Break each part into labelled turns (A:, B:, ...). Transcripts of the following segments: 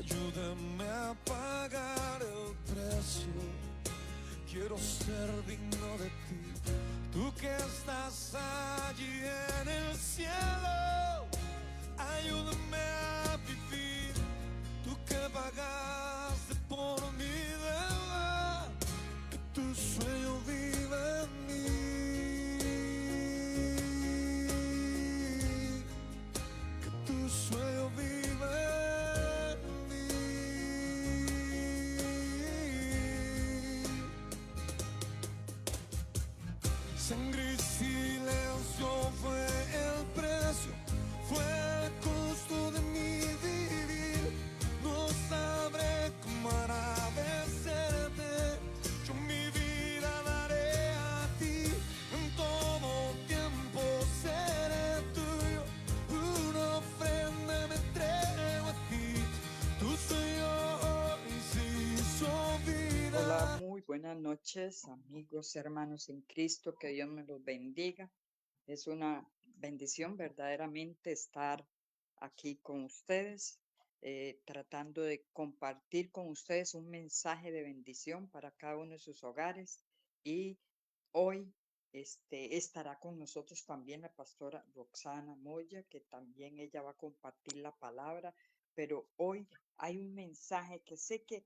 A: ayúdame a pagar el precio. Quiero ser digno de ti, tú que estás allí en el cielo. Ayúdame a vivir, tú que pagaste por mi deuda, que tu sueño vive en mí, que tu sueño vive en mí. Sangre y silencio fue el precio, fue el costo de mi vivir. No sabré cómo agradecerte, yo mi vida daré a ti. En todo tiempo seré tuyo, una ofrenda me entrego a ti. Tu Señor se hizo
B: Hola,
A: vida.
B: muy buenas noches, amigos, hermanos en Cristo, que Dios me los bendiga. Es una bendición verdaderamente estar aquí con ustedes, tratando de compartir con ustedes un mensaje de bendición para cada uno de sus hogares. Y hoy estará con nosotros también la pastora Roxana Moya, que también ella va a compartir la palabra, pero hoy hay un mensaje que sé que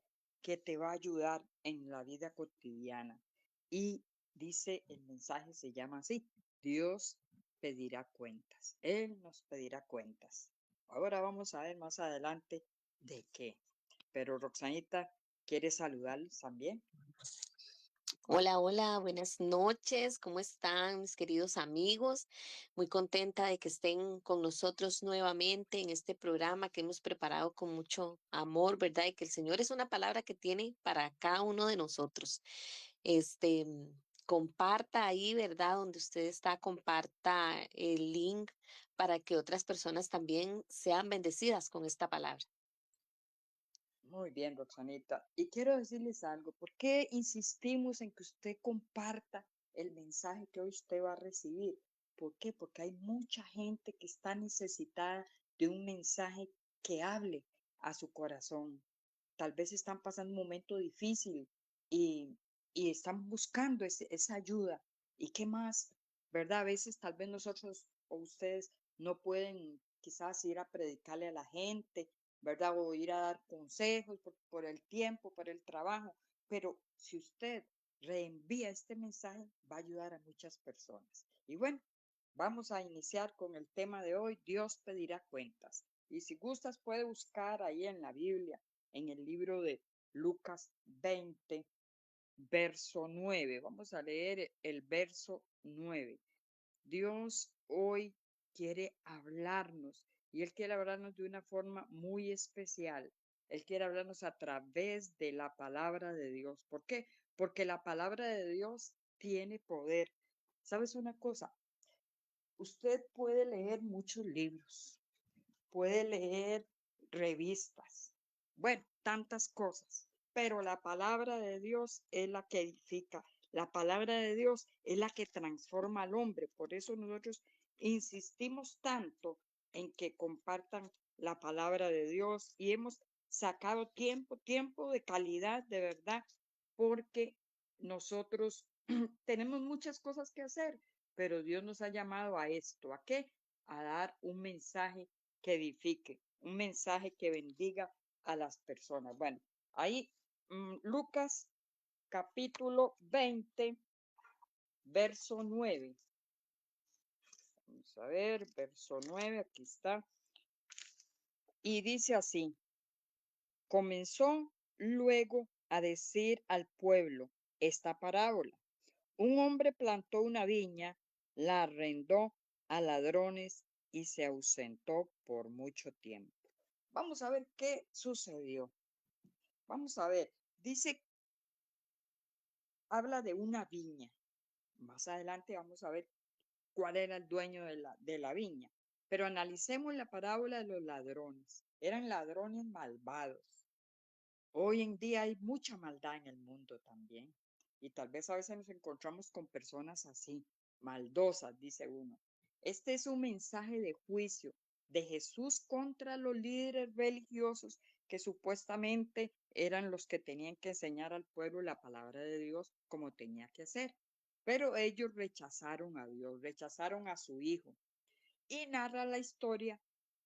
B: te va a ayudar en la vida cotidiana. Y dice, el mensaje se llama así: Dios pedirá cuentas. Él nos pedirá cuentas. Ahora vamos a ver más adelante de qué. Pero Roxanita quiere saludarlos también.
C: Hola, hola, buenas noches. ¿Cómo están mis queridos amigos? Muy contenta de que estén con nosotros nuevamente en este programa que hemos preparado con mucho amor, ¿verdad? Y que el Señor es una palabra que tiene para cada uno de nosotros. Este, comparta ahí, ¿verdad? Donde usted está, comparta el link para que otras personas también sean bendecidas con esta palabra.
B: Muy bien, Roxanita. Y quiero decirles algo. ¿Por qué insistimos en que usted comparta el mensaje que hoy usted va a recibir? ¿Por qué? Porque hay mucha gente que está necesitada de un mensaje que hable a su corazón. Tal vez están pasando un momento difícil y, y están buscando esa ayuda. ¿Y qué más? ¿Verdad? A veces tal vez nosotros o ustedes no pueden quizás ir a predicarle a la gente, ¿verdad? O ir a dar consejos por el tiempo, por el trabajo. Pero si usted reenvía este mensaje, va a ayudar a muchas personas. Y bueno, vamos a iniciar con el tema de hoy: Dios pedirá cuentas. Y si gustas, puede buscar ahí en la Biblia, en el libro de Lucas 20, verso 9. Vamos a leer el verso 9. Dios hoy quiere hablarnos y Él quiere hablarnos de una forma muy especial. Él quiere hablarnos a través de la palabra de Dios. ¿Por qué? Porque la palabra de Dios tiene poder. ¿Sabes una cosa? Usted puede leer muchos libros, puede leer revistas, bueno, tantas cosas, pero la palabra de Dios es la que edifica, la palabra de Dios es la que transforma al hombre. Por eso nosotros insistimos tanto en que compartan la palabra de Dios y hemos sacado tiempo de calidad, de verdad, porque nosotros tenemos muchas cosas que hacer, pero Dios nos ha llamado a esto. ¿A qué? A dar un mensaje que edifique, un mensaje que bendiga a las personas. Bueno, ahí Lucas capítulo 20, verso 9. Vamos a ver, verso 9, aquí está. Y dice así: comenzó luego a decir al pueblo esta parábola. Un hombre plantó una viña, la arrendó a ladrones y se ausentó por mucho tiempo. Vamos a ver qué sucedió. Vamos a ver, dice, habla de una viña. Más adelante vamos a ver cuál era el dueño de la viña. Pero analicemos la parábola de los ladrones. Eran ladrones malvados. Hoy en día hay mucha maldad en el mundo también. Y tal vez a veces nos encontramos con personas así, maldosas, dice uno. Este es un mensaje de juicio de Jesús contra los líderes religiosos que supuestamente eran los que tenían que enseñar al pueblo la palabra de Dios como tenía que ser. Pero ellos rechazaron a Dios, rechazaron a su Hijo. Y narra la historia,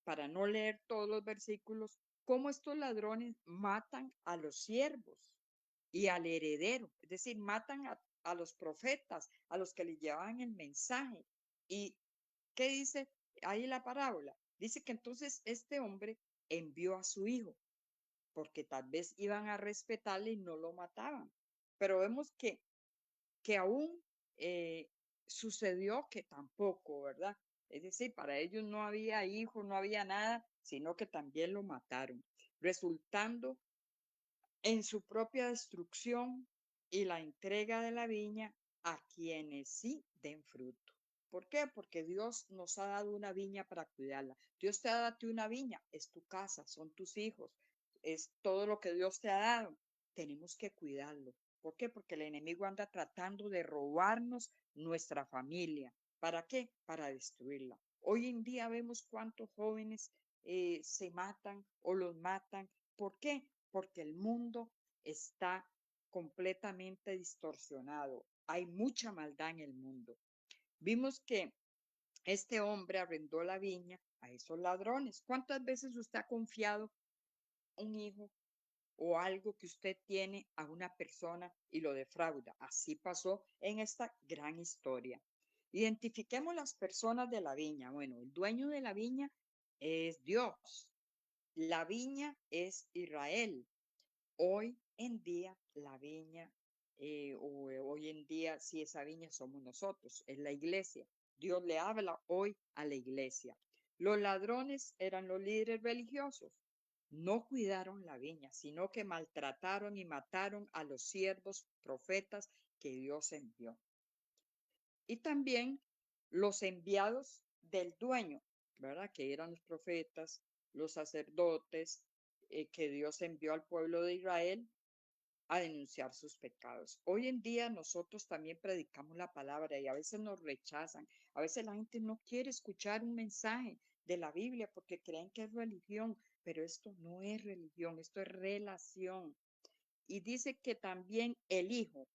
B: para no leer todos los versículos, cómo estos ladrones matan a los siervos y al heredero, es decir, matan a los profetas, a los que le llevaban el mensaje. ¿Y qué dice ahí la parábola? Dice que entonces este hombre envió a su hijo, porque tal vez iban a respetarle y no lo mataban. Pero vemos que aún sucedió que tampoco, ¿verdad? Es decir, para ellos no había hijo, no había nada, sino que también lo mataron, resultando en su propia destrucción y la entrega de la viña a quienes sí den fruto. ¿Por qué? Porque Dios nos ha dado una viña para cuidarla. Dios te ha dado una viña, es tu casa, son tus hijos, es todo lo que Dios te ha dado. Tenemos que cuidarlo. ¿Por qué? Porque el enemigo anda tratando de robarnos nuestra familia. ¿Para qué? Para destruirla. Hoy en día vemos cuántos jóvenes se matan o los matan. ¿Por qué? Porque el mundo está completamente distorsionado. Hay mucha maldad en el mundo. Vimos que este hombre arrendó la viña a esos ladrones. ¿Cuántas veces usted ha confiado un hijo o algo que usted tiene a una persona y lo defrauda? Así pasó en esta gran historia. Identifiquemos las personas de la viña. Bueno, el dueño de la viña es Dios. La viña es Israel. Hoy en día la viña, hoy en día si esa viña somos nosotros, es la iglesia. Dios le habla hoy a la iglesia. Los ladrones eran los líderes religiosos. No cuidaron la viña, sino que maltrataron y mataron a los siervos profetas que Dios envió. Y también los enviados del dueño, ¿verdad? Que eran los profetas, los sacerdotes, que Dios envió al pueblo de Israel a denunciar sus pecados. Hoy en día nosotros también predicamos la palabra y a veces nos rechazan. A veces la gente no quiere escuchar un mensaje de la Biblia porque creen que es religión, pero esto no es religión, esto es relación. Y dice que también el Hijo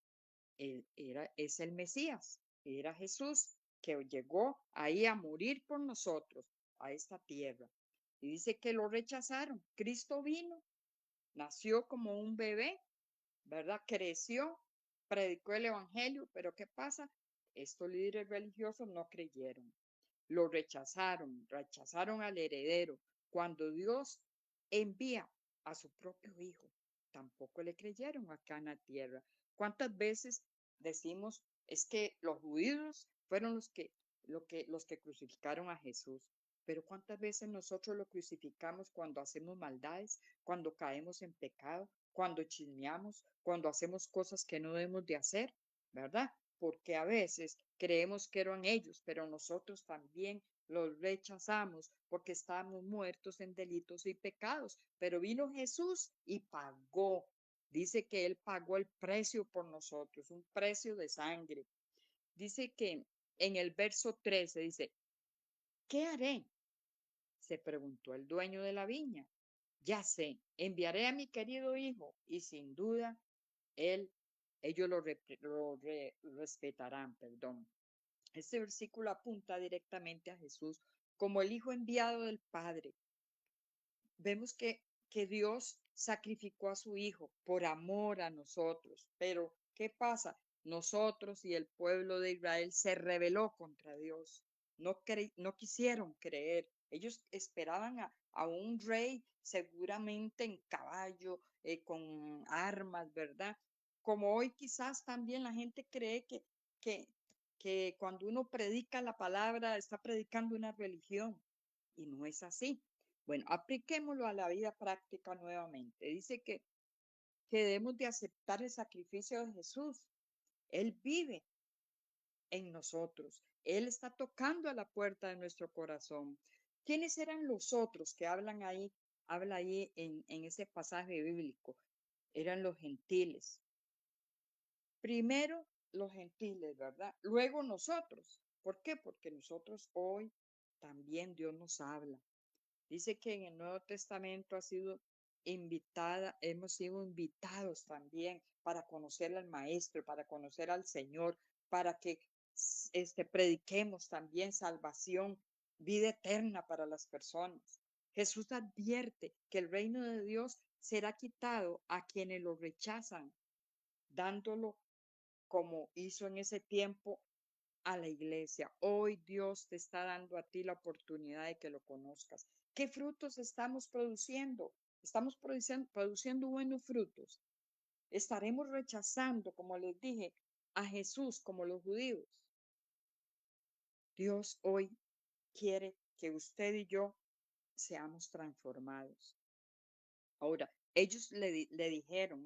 B: es el Mesías, era Jesús, que llegó ahí a morir por nosotros, a esta tierra. Y dice que lo rechazaron. Cristo vino, nació como un bebé, ¿verdad? Creció, predicó el evangelio, pero ¿qué pasa? Estos líderes religiosos no creyeron, lo rechazaron, rechazaron al heredero. Cuando Dios envía a su propio hijo, tampoco le creyeron acá en la tierra. ¿Cuántas veces decimos es que los judíos fueron los que crucificaron a Jesús? Pero ¿cuántas veces nosotros lo crucificamos cuando hacemos maldades, cuando caemos en pecado, cuando chismeamos, cuando hacemos cosas que no debemos de hacer, ¿verdad? Porque a veces creemos que eran ellos, pero nosotros también los rechazamos porque estábamos muertos en delitos y pecados. Pero vino Jesús y pagó. Dice que Él pagó el precio por nosotros, un precio de sangre. Dice que en el verso 13 dice, ¿qué haré? Se preguntó el dueño de la viña. Ya sé, enviaré a mi querido hijo y sin duda él, ellos respetarán, perdón. Este versículo apunta directamente a Jesús como el Hijo enviado del Padre. Vemos que Dios sacrificó a su Hijo por amor a nosotros, pero ¿qué pasa? Nosotros y el pueblo de Israel se rebeló contra Dios. No quisieron creer. Ellos esperaban a un rey seguramente en caballo, con armas, ¿verdad? Como hoy quizás también la gente cree que, que cuando uno predica la palabra está predicando una religión y no es así. Bueno, apliquémoslo a la vida práctica nuevamente. Dice que debemos de aceptar el sacrificio de Jesús. Él vive en nosotros. Él está tocando a la puerta de nuestro corazón. ¿Quiénes eran los otros que habla ahí en ese pasaje bíblico? Eran los gentiles. Primero los gentiles, ¿verdad? Luego nosotros. ¿Por qué? Porque nosotros hoy también Dios nos habla. Dice que en el Nuevo Testamento hemos sido invitados también para conocer al Maestro, para conocer al Señor, para que prediquemos también salvación, vida eterna para las personas. Jesús advierte que el reino de Dios será quitado a quienes lo rechazan, dándolo como hizo en ese tiempo a la iglesia. Hoy Dios te está dando a ti la oportunidad de que lo conozcas. ¿Qué frutos estamos produciendo? Estamos produciendo buenos frutos. Estaremos rechazando, como les dije, a Jesús como los judíos. Dios hoy quiere que usted y yo seamos transformados. Ahora, ellos le dijeron,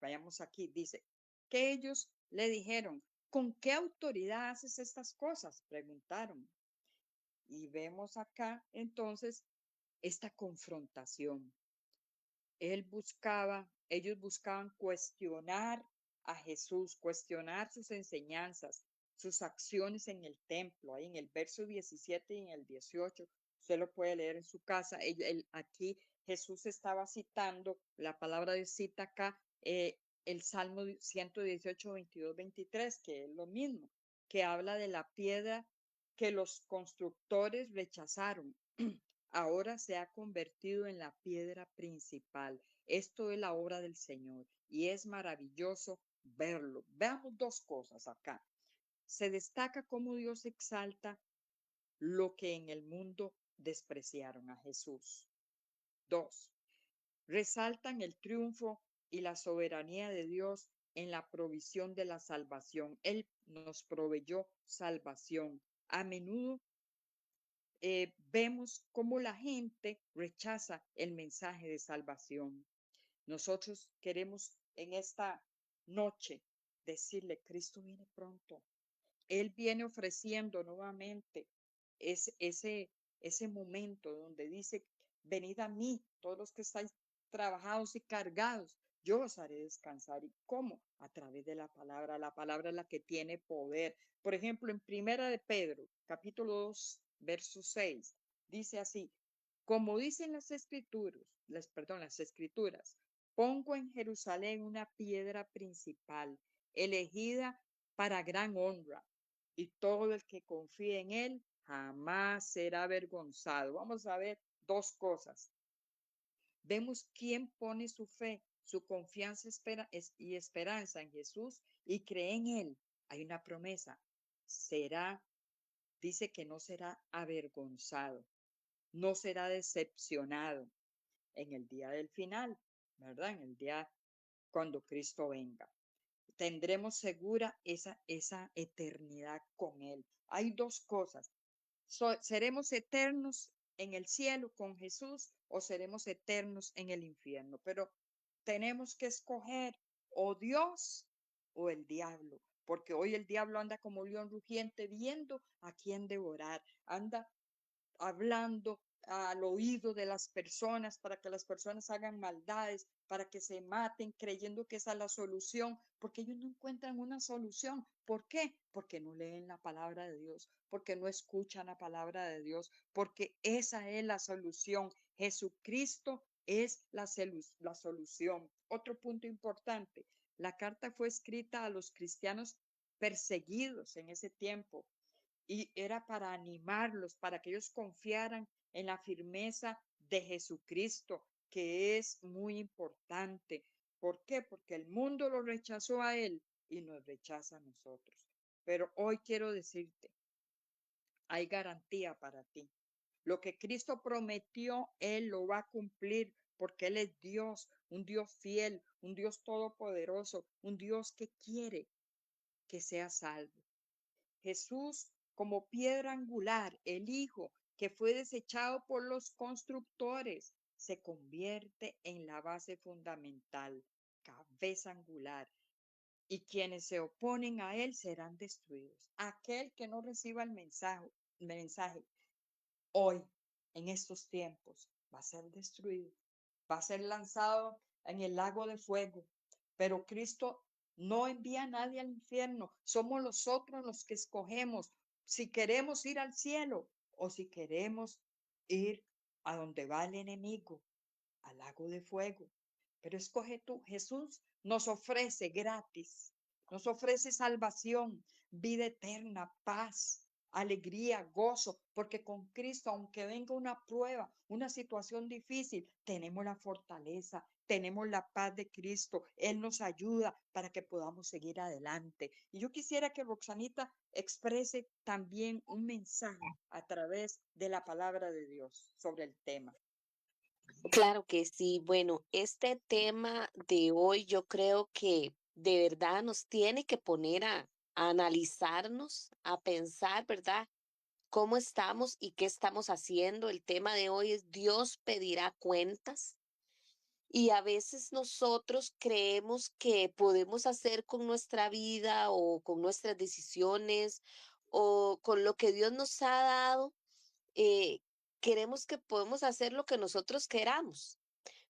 B: vayamos aquí, dice, que ellos le dijeron, ¿con qué autoridad haces estas cosas? Preguntaron. Y vemos acá entonces esta confrontación. Ellos buscaban cuestionar a Jesús, cuestionar sus enseñanzas, sus acciones en el templo, ahí en el verso 17 y en el 18, usted lo puede leer en su casa. Aquí Jesús estaba citando, la palabra de cita acá, el Salmo 118, 22, 23, que es lo mismo, que habla de la piedra que los constructores rechazaron. Ahora se ha convertido en la piedra principal. Esto es la obra del Señor y es maravilloso verlo. Veamos dos cosas acá. Se destaca cómo Dios exalta lo que en el mundo despreciaron a Jesús. Dos, resaltan el triunfo y la soberanía de Dios en la provisión de la salvación. Él nos proveyó salvación. A menudo vemos cómo la gente rechaza el mensaje de salvación. Nosotros queremos en esta noche decirle, Cristo viene pronto. Él viene ofreciendo nuevamente ese momento donde dice, venid a mí, todos los que estáis trabajados y cargados, yo os haré descansar. ¿Y cómo? A través de la palabra es la que tiene poder. Por ejemplo, en Primera de Pedro, capítulo 2, verso 6, dice así, como dicen las escrituras, pongo en Jerusalén una piedra principal, elegida para gran honra, y todo el que confíe en él jamás será avergonzado. Vamos a ver dos cosas. Vemos quién pone su fe, su confianza y esperanza en Jesús y cree en él. Hay una promesa. Dice que no será avergonzado, no será decepcionado en el día del final, ¿verdad? En el día cuando Cristo venga. Tendremos segura esa eternidad con Él. Hay dos cosas. ¿Seremos eternos en el cielo con Jesús o seremos eternos en el infierno? Pero tenemos que escoger o Dios o el diablo, porque hoy el diablo anda como león rugiente viendo a quién devorar, anda hablando al oído de las personas para que las personas hagan maldades, para que se maten creyendo que esa es la solución, porque ellos no encuentran una solución. ¿Por qué? Porque no leen la palabra de Dios, porque no escuchan la palabra de Dios, porque esa es la solución. Jesucristo es la solución. Otro punto importante, la carta fue escrita a los cristianos perseguidos en ese tiempo y era para animarlos, para que ellos confiaran en la firmeza de Jesucristo, que es muy importante. ¿Por qué? Porque el mundo lo rechazó a él y nos rechaza a nosotros. Pero hoy quiero decirte, hay garantía para ti. Lo que Cristo prometió, Él lo va a cumplir porque Él es Dios, un Dios fiel, un Dios todopoderoso, un Dios que quiere que sea salvo. Jesús como piedra angular, el Hijo que fue desechado por los constructores, se convierte en la base fundamental, cabeza angular, y quienes se oponen a él serán destruidos. Aquel que no reciba el mensaje hoy, en estos tiempos, va a ser destruido, va a ser lanzado en el lago de fuego. Pero Cristo no envía a nadie al infierno, somos nosotros los que escogemos si queremos ir al cielo o si queremos ir a donde va el enemigo, al lago de fuego. Pero escoge tú. Jesús nos ofrece gratis, nos ofrece salvación, vida eterna, paz, alegría, gozo, porque con Cristo, aunque venga una prueba, una situación difícil, tenemos la fortaleza, tenemos la paz de Cristo. Él nos ayuda para que podamos seguir adelante. Y yo quisiera que Roxanita exprese también un mensaje a través de la palabra de Dios sobre el tema.
C: Claro que sí. Bueno, este tema de hoy yo creo que de verdad nos tiene que poner a analizarnos, a pensar, ¿verdad? ¿Cómo estamos y qué estamos haciendo? El tema de hoy es Dios pedirá cuentas. Y a veces nosotros creemos que podemos hacer con nuestra vida o con nuestras decisiones o con lo que Dios nos ha dado, eh, queremos que podemos hacer lo que nosotros queramos,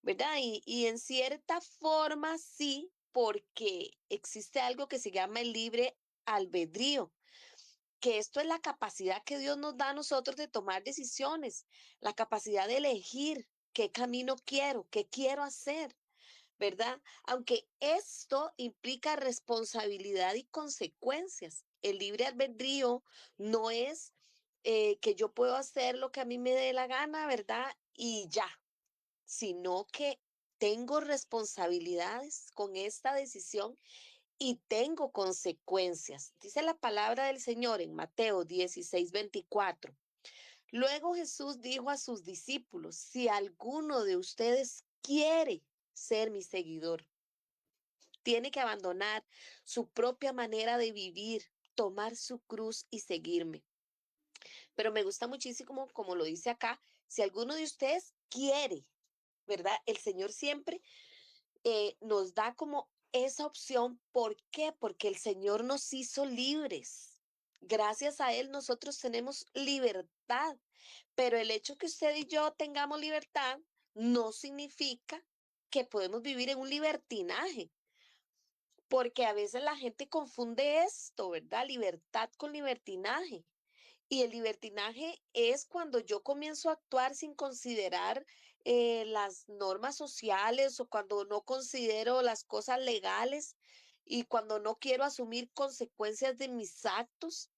C: ¿verdad? Y en cierta forma sí, porque existe algo que se llama el libre albedrío, que esto es la capacidad que Dios nos da a nosotros de tomar decisiones, la capacidad de elegir qué camino quiero, qué quiero hacer. ¿Verdad? Aunque esto implica responsabilidad y consecuencias. El libre albedrío no es que yo puedo hacer lo que a mí me dé la gana, ¿verdad? Y ya, sino que tengo responsabilidades con esta decisión y tengo consecuencias. Dice la palabra del Señor en Mateo 16:24. Luego Jesús dijo a sus discípulos, si alguno de ustedes quiere ser mi seguidor, tiene que abandonar su propia manera de vivir, tomar su cruz y seguirme. Pero me gusta muchísimo, como lo dice acá, si alguno de ustedes quiere, ¿verdad? El Señor siempre nos da como esa opción. ¿Por qué? Porque el Señor nos hizo libres. Gracias a Él nosotros tenemos libertad, pero el hecho que usted y yo tengamos libertad no significa que podemos vivir en un libertinaje, porque a veces la gente confunde esto, ¿verdad? Libertad con libertinaje. Y el libertinaje es cuando yo comienzo a actuar sin considerar las normas sociales o cuando no considero las cosas legales y cuando no quiero asumir consecuencias de mis actos.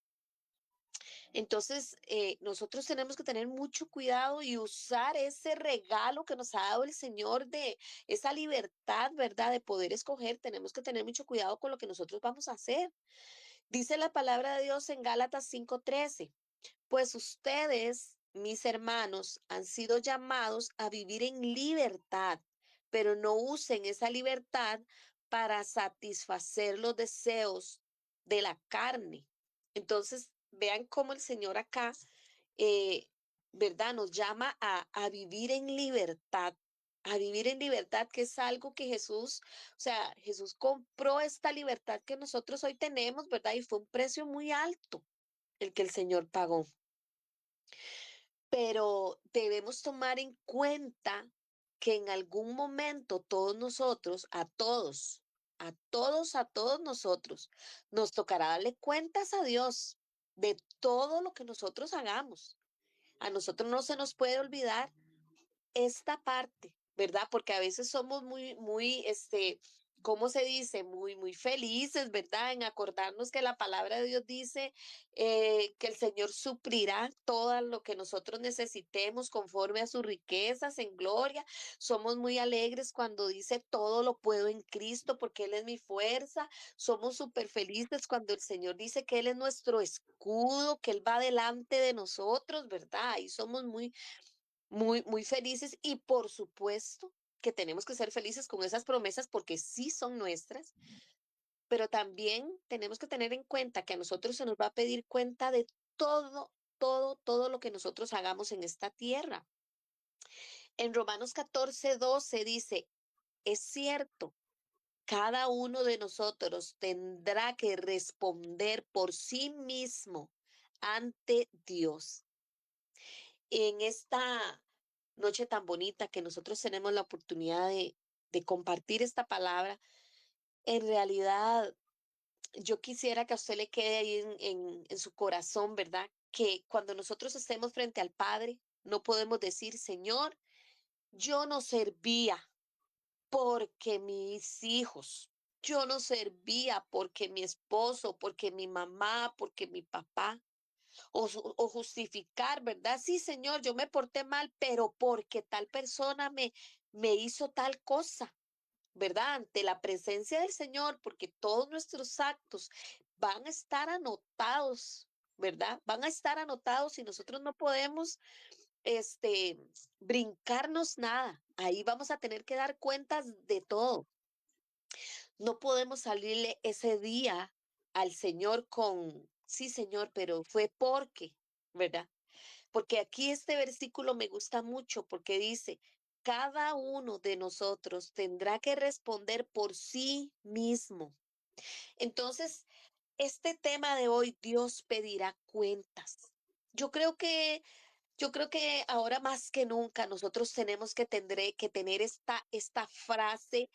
C: Entonces, nosotros tenemos que tener mucho cuidado y usar ese regalo que nos ha dado el Señor de esa libertad, ¿verdad? De poder escoger. Tenemos que tener mucho cuidado con lo que nosotros vamos a hacer. Dice la palabra de Dios en Gálatas 5:13. Pues ustedes, mis hermanos, han sido llamados a vivir en libertad, pero no usen esa libertad para satisfacer los deseos de la carne. Entonces, vean cómo el Señor acá, eh, ¿verdad? Nos llama a vivir en libertad. A vivir en libertad, que es algo que Jesús, o sea, Jesús compró esta libertad que nosotros hoy tenemos, ¿verdad? Y fue un precio muy alto el que el Señor pagó. Pero debemos tomar en cuenta que en algún momento todos nosotros, a todos nosotros, nos tocará darle cuentas a Dios de todo lo que nosotros hagamos. A nosotros no se nos puede olvidar esta parte, ¿verdad? Porque a veces somos ¿cómo se dice? Muy felices, ¿verdad? En acordarnos que la palabra de Dios dice que el Señor suplirá todo lo que nosotros necesitemos conforme a sus riquezas en gloria. Somos muy alegres cuando dice todo lo puedo en Cristo porque Él es mi fuerza. Somos súper felices cuando el Señor dice que Él es nuestro escudo, que Él va delante de nosotros, ¿verdad? Y somos muy felices y por supuesto que tenemos que ser felices con esas promesas porque sí son nuestras, pero también tenemos que tener en cuenta que a nosotros se nos va a pedir cuenta de todo lo que nosotros hagamos en esta tierra. En Romanos 14:12 dice, es cierto, cada uno de nosotros tendrá que responder por sí mismo ante Dios. En esta noche tan bonita que nosotros tenemos la oportunidad de compartir esta palabra, en realidad yo quisiera que a usted le quede ahí en su corazón, ¿verdad? Que cuando nosotros estemos frente al Padre, No podemos decir, Señor, yo no servía porque mis hijos, yo no servía porque mi esposo, porque mi mamá, porque mi papá, o justificar, ¿verdad? Sí, Señor, yo me porté mal, pero porque tal persona me hizo tal cosa, ¿verdad? Ante la presencia del Señor, porque todos nuestros actos van a estar anotados, ¿verdad? Van a estar anotados y nosotros no podemos, este, brincarnos nada. Ahí vamos a tener que dar cuentas de todo. No podemos salirle ese día al Señor con, sí, Señor, pero fue porque, ¿verdad? Porque aquí este versículo me gusta mucho porque dice, cada uno de nosotros tendrá que responder por sí mismo. Entonces, este tema de hoy, Dios pedirá cuentas. Yo creo que, yo creo que ahora más que nunca nosotros tenemos que tener esta frase,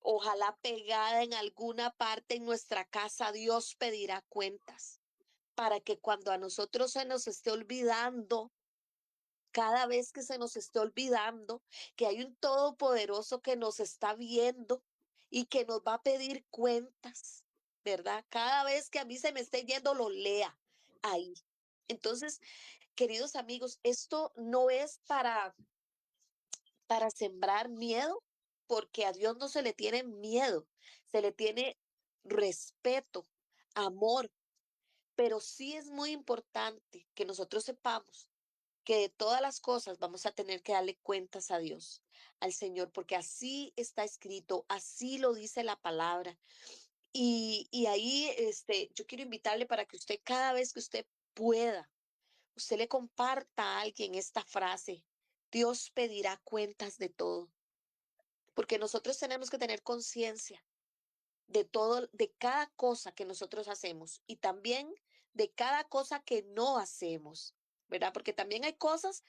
C: ojalá pegada en alguna parte en nuestra casa, Dios pedirá cuentas, para que cuando a nosotros se nos esté olvidando, cada vez que se nos esté olvidando que hay un todopoderoso que nos está viendo y que nos va a pedir cuentas, ¿verdad? Cada vez que a mí se me esté yendo, lo lea ahí. Entonces, queridos amigos, esto no es para sembrar miedo, porque a Dios no se le tiene miedo, se le tiene respeto, amor, pero sí es muy importante que nosotros sepamos que de todas las cosas vamos a tener que darle cuentas a Dios, al Señor, porque así está escrito, así lo dice la palabra. Y ahí, yo quiero invitarle para que usted cada vez que usted pueda, usted le comparta a alguien esta frase. Dios pedirá cuentas de todo, porque nosotros tenemos que tener conciencia de todo, de cada cosa que nosotros hacemos y también de cada cosa que no hacemos, ¿verdad? Porque también hay cosas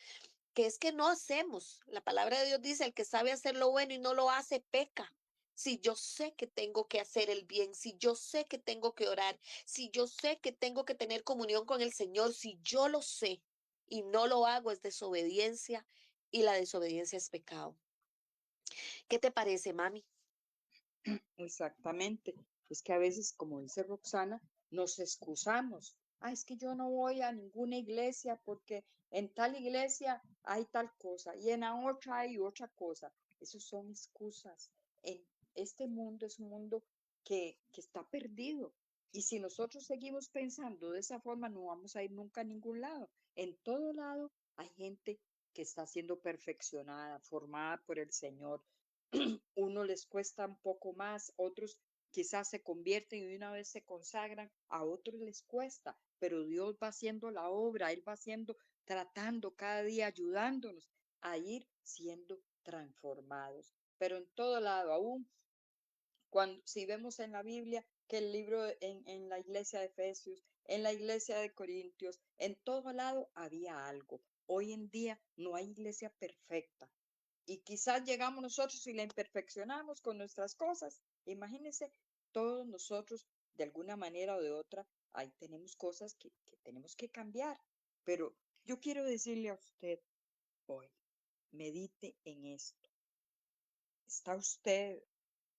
C: que es que no hacemos. La palabra de Dios dice, el que sabe hacer lo bueno y no lo hace, peca. Si yo sé que tengo que hacer el bien, si yo sé que tengo que orar, si yo sé que tengo que tener comunión con el Señor, si yo lo sé y no lo hago, es desobediencia y la desobediencia es pecado. ¿Qué te parece, mami?
B: Exactamente. Es que a veces, como dice Roxana, nos excusamos. Ah, es que yo no voy a ninguna iglesia porque en tal iglesia hay tal cosa y en la otra hay otra cosa. Esos son excusas. En este mundo es un mundo que está perdido. Y si nosotros seguimos pensando de esa forma, no vamos a ir nunca a ningún lado. En todo lado hay gente que está siendo perfeccionada, formada por el Señor. Uno les cuesta un poco más, otros quizás se convierten y de una vez se consagran, a otros les cuesta, pero Dios va haciendo la obra, Él va haciendo, tratando cada día, ayudándonos a ir siendo transformados. Pero en todo lado, aún cuando, si vemos en la Biblia que el libro en la iglesia de Efesios, en la iglesia de Corintios, en todo lado había algo. Hoy en día no hay iglesia perfecta, y quizás llegamos nosotros y la imperfeccionamos con nuestras cosas. Imagínense, todos nosotros, de alguna manera o de otra, ahí tenemos cosas que tenemos que cambiar. Pero yo quiero decirle a usted hoy, medite en esto. ¿Está usted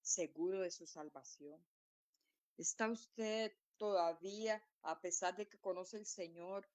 B: seguro de su salvación? ¿Está usted todavía, a pesar de que conoce el Señor,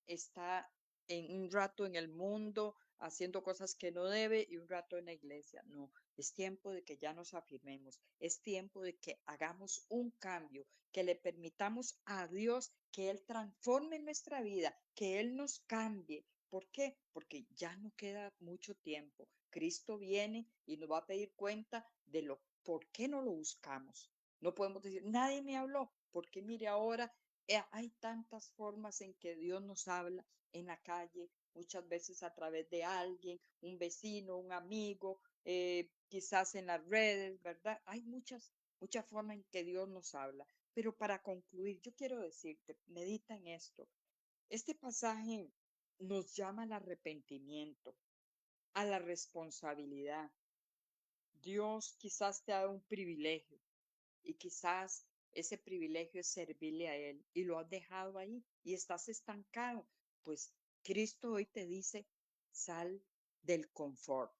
B: está en un rato en el mundo haciendo cosas que no debe y un rato en la iglesia? No, es tiempo de que ya nos afirmemos, es tiempo de que hagamos un cambio, que le permitamos a Dios que Él transforme nuestra vida, que Él nos cambie. ¿Por qué? Porque ya no queda mucho tiempo. Cristo viene y nos va a pedir cuenta de lo por qué no lo buscamos. No podemos decir, nadie me habló, porque mire ahora hay tantas formas en que Dios nos habla en la calle, muchas veces a través de alguien, un vecino, un amigo, quizás en las redes, ¿verdad? Hay muchas formas en que Dios nos habla. Pero para concluir, yo quiero decirte, medita en esto. Este pasaje nos llama al arrepentimiento, a la responsabilidad. Dios quizás te ha dado un privilegio y quizás ese privilegio es servirle a Él y lo has dejado ahí y estás estancado. Pues Cristo hoy te dice, sal del confort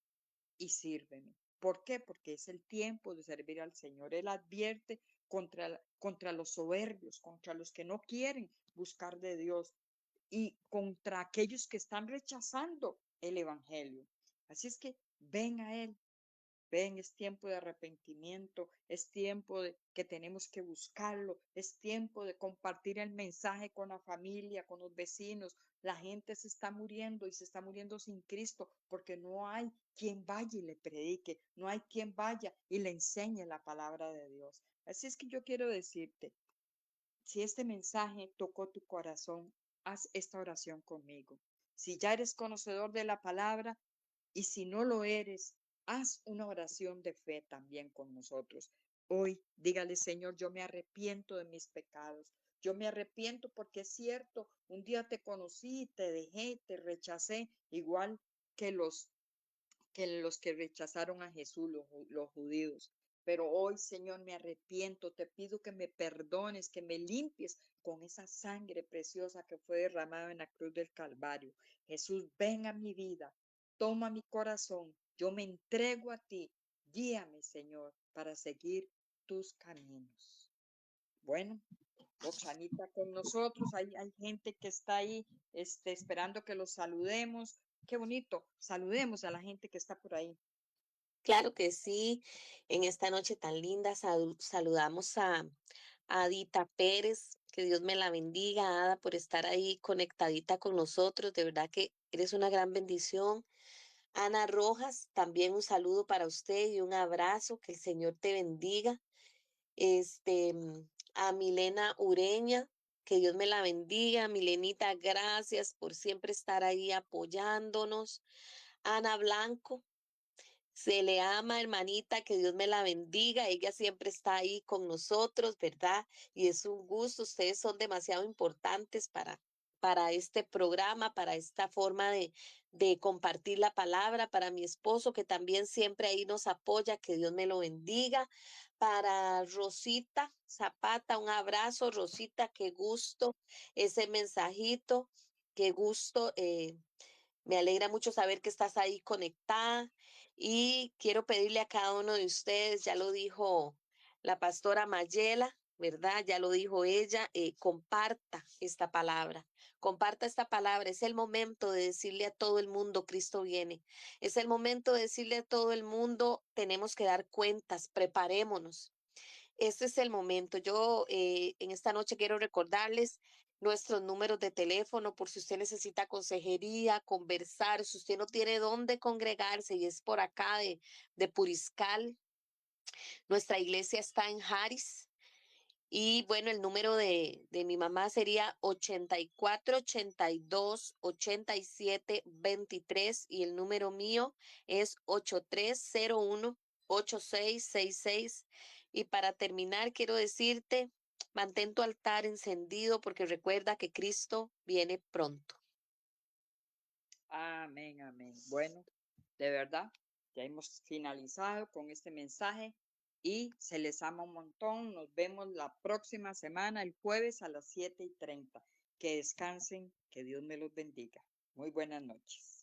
B: y sírveme. ¿Por qué? Porque es el tiempo de servir al Señor. Él advierte contra los soberbios, contra los que no quieren buscar de Dios y contra aquellos que están rechazando el Evangelio. Así es que ven a Él. Ven, es tiempo de arrepentimiento, es tiempo de que tenemos que buscarlo, es tiempo de compartir el mensaje con la familia, con los vecinos. La gente se está muriendo y se está muriendo sin Cristo porque no hay quien vaya y le predique, no hay quien vaya y le enseñe la palabra de Dios. Así es que yo quiero decirte, si este mensaje tocó tu corazón, haz esta oración conmigo. Si ya eres conocedor de la palabra, y si no lo eres, haz una oración de fe también con nosotros. Hoy dígale, Señor, yo me arrepiento de mis pecados. Yo me arrepiento porque es cierto, un día te conocí, te dejé, te rechacé, igual que los que rechazaron a Jesús, los judíos. Pero hoy, Señor, me arrepiento, te pido que me perdones, que me limpies con esa sangre preciosa que fue derramada en la cruz del Calvario. Jesús, ven a mi vida, toma mi corazón, yo me entrego a ti, guíame, Señor, para seguir tus caminos. Bueno, Roxanita con nosotros, hay gente que está ahí esperando que los saludemos. Qué bonito, saludemos a la gente que está por ahí.
C: Claro que sí, en esta noche tan linda saludamos a Adita Pérez, que Dios me la bendiga, Ada, por estar ahí conectadita con nosotros, de verdad que eres una gran bendición. Ana Rojas, también un saludo para usted y un abrazo, que el Señor te bendiga. A Milena Ureña, que Dios me la bendiga. Milenita, gracias por siempre estar ahí apoyándonos. Ana Blanco, se le ama, hermanita, que Dios me la bendiga. Ella siempre está ahí con nosotros, ¿verdad? Y es un gusto. Ustedes son demasiado importantes para este programa, para esta forma de compartir la palabra, para mi esposo, que también siempre ahí nos apoya, que Dios me lo bendiga. Para Rosita Zapata, un abrazo, Rosita, qué gusto ese mensajito, qué gusto. Me alegra mucho saber que estás ahí conectada y quiero pedirle a cada uno de ustedes, ya lo dijo la pastora Mayela, ¿verdad? Ya lo dijo ella, comparta esta palabra. Es el momento de decirle a todo el mundo, Cristo viene. Es el momento de decirle a todo el mundo, tenemos que dar cuentas, preparémonos. Este es el momento. Yo en esta noche quiero recordarles nuestros números de teléfono por si usted necesita consejería, conversar, si usted no tiene dónde congregarse y es por acá de Puriscal. Nuestra iglesia está en Harris. Y bueno, el número de mi mamá sería 84828723 y el número mío es 83018666. Y para terminar, quiero decirte, mantén tu altar encendido porque recuerda que Cristo viene pronto.
B: Amén, amén. Bueno, de verdad, ya hemos finalizado con este mensaje y se les ama un montón. Nos vemos la próxima semana, el jueves a las 7:30. Que descansen, que Dios me los bendiga. Muy buenas noches.